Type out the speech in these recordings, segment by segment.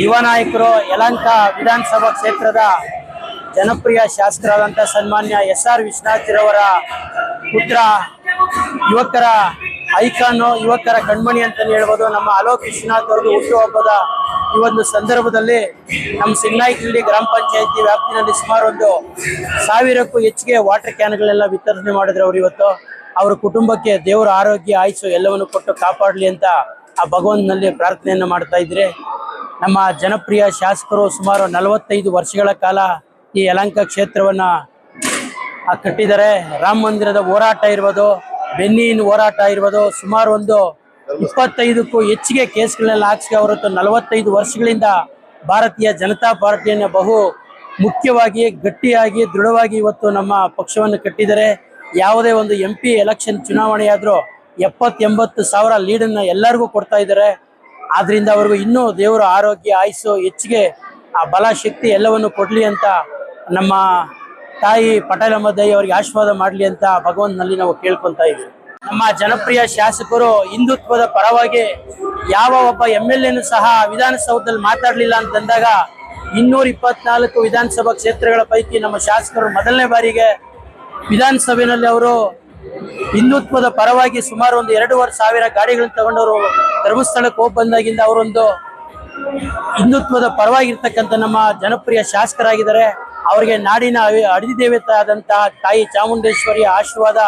ಯುವ ನಾಯಕರು ಯಲಹಂಕ ವಿಧಾನಸಭಾ ಕ್ಷೇತ್ರದ ಜನಪ್ರಿಯ ಶಾಸಕರಾದಂಥ ಸನ್ಮಾನ್ಯ SR ವಿಶ್ವನಾಥ್ರವರ ಪುತ್ರ, ಯುವಕರ ಐಕಾನು, ಯುವಕರ ಕಣ್ಮಣಿ ಅಂತಲೇ ಹೇಳ್ಬೋದು. ನಮ್ಮ ಅಲೋಕ್ ವಿಶ್ವನಾಥ್ ಅವ್ರದ್ದು ಹುಟ್ಟುಹಬ್ಬದ ಈ ಒಂದು ಸಂದರ್ಭದಲ್ಲಿ ನಮ್ಮ ಸಿಂಗನಾಯಕನಹಳ್ಳಿ ಗ್ರಾಮ ಪಂಚಾಯತಿ ವ್ಯಾಪ್ತಿನಲ್ಲಿ ಸುಮಾರು 1000ಕ್ಕೂ ಹೆಚ್ಚಿಗೆ ವಾಟರ್ ಕ್ಯಾನ್ಗಳೆಲ್ಲ ವಿತರಣೆ ಮಾಡಿದ್ರು. ಅವರು ಇವತ್ತು ಅವರ ಕುಟುಂಬಕ್ಕೆ ದೇವರ ಆರೋಗ್ಯ, ಆಯುಸ್ಸು ಎಲ್ಲವನ್ನು ಕೊಟ್ಟು ಕಾಪಾಡಲಿ ಅಂತ ಆ ಭಗವಂತನಲ್ಲಿ ಪ್ರಾರ್ಥನೆಯನ್ನು ಮಾಡ್ತಾ ಇದ್ರೆ. ನಮ್ಮ ಜನಪ್ರಿಯ ಶಾಸಕರು ಸುಮಾರು 45 ವರ್ಷಗಳ ಕಾಲ ಈ ಯಲಹಂಕ ಕ್ಷೇತ್ರವನ್ನ ಕಟ್ಟಿದ್ದಾರೆ. ರಾಮ ಮಂದಿರದ ಹೋರಾಟ ಇರ್ಬೋದು, ಬೆನ್ನಿನ ಹೋರಾಟ ಇರ್ಬೋದು, ಸುಮಾರು 25ಕ್ಕೂ ಹೆಚ್ಚಿಗೆ ಕೇಸ್ಗಳನ್ನೆಲ್ಲ ಹಾಕಿಸಿ ಹೊರತು 45 ವರ್ಷಗಳಿಂದ ಭಾರತೀಯ ಜನತಾ ಪಾರ್ಟಿಯನ್ನು ಬಹು ಮುಖ್ಯವಾಗಿ, ಗಟ್ಟಿಯಾಗಿ, ದೃಢವಾಗಿ ಇವತ್ತು ನಮ್ಮ ಪಕ್ಷವನ್ನು ಕಟ್ಟಿದ್ದಾರೆ. ಯಾವುದೇ ಒಂದು MP ಎಲೆಕ್ಷನ್ ಚುನಾವಣೆ ಆದರೂ 70-80 ಸಾವಿರ ಲೀಡನ್ನು ಎಲ್ಲರಿಗೂ ಕೊಡ್ತಾ ಇದ್ದಾರೆ. ಆದ್ರಿಂದ ಅವ್ರಿಗೂ ಇನ್ನೂ ದೇವರ ಆರೋಗ್ಯ, ಆಯುಸ್ಸು, ಹೆಚ್ಚಿಗೆ ಆ ಬಲ, ಶಕ್ತಿ ಎಲ್ಲವನ್ನು ಕೊಡಲಿ ಅಂತ ನಮ್ಮ ತಾಯಿ ಪಟೇಲಮ್ಮ ತಾಯಿ ಅವರಿಗೆ ಆಶೀರ್ವಾದ ಮಾಡಲಿ ಅಂತ ಭಗವಂತನಲ್ಲಿ ನಾವು ಕೇಳ್ಕೊತಾ ಇದ್ದೀವಿ. ನಮ್ಮ ಜನಪ್ರಿಯ ಶಾಸಕರು ಹಿಂದುತ್ವದ ಪರವಾಗಿ ಯಾವ ಒಬ್ಬ MLAನೂ ಸಹ ವಿಧಾನಸೌಧದಲ್ಲಿ ಮಾತಾಡಲಿಲ್ಲ ಅಂತಂದಾಗ 224 ವಿಧಾನಸಭಾ ಕ್ಷೇತ್ರಗಳ ಪೈಕಿ ನಮ್ಮ ಶಾಸಕರು ಮೊದಲನೇ ಬಾರಿಗೆ ವಿಧಾನಸಭೆಯಲ್ಲಿ ಅವರು ಹಿಂದುತ್ವದ ಪರವಾಗಿ ಸುಮಾರು 2,500 ಗಾಡಿಗಳನ್ನು ತಗೊಂಡವರು ಧರ್ಮಸ್ಥಳಕ್ಕೆ ಹೋಗಿ ಬಂದಾಗಿಂದ ಅವರೊಂದು ಹಿಂದುತ್ವದ ಪರವಾಗಿರ್ತಕ್ಕಂಥ ನಮ್ಮ ಜನಪ್ರಿಯ ಶಾಸಕರಾಗಿದ್ದಾರೆ. ಅವರಿಗೆ ನಾಡಿನ ಅಧಿದೇವತೆ ಆದಂತಹ ತಾಯಿ ಚಾಮುಂಡೇಶ್ವರಿಯ ಆಶೀರ್ವಾದ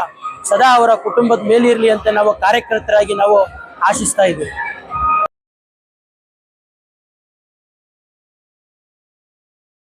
ಸದಾ ಅವರ ಕುಟುಂಬದ ಮೇಲಿರಲಿ ಅಂತ ನಾವು ಕಾರ್ಯಕರ್ತರಾಗಿ ನಾವು ಆಶಿಸ್ತಾ ಇದ್ದೀವಿ.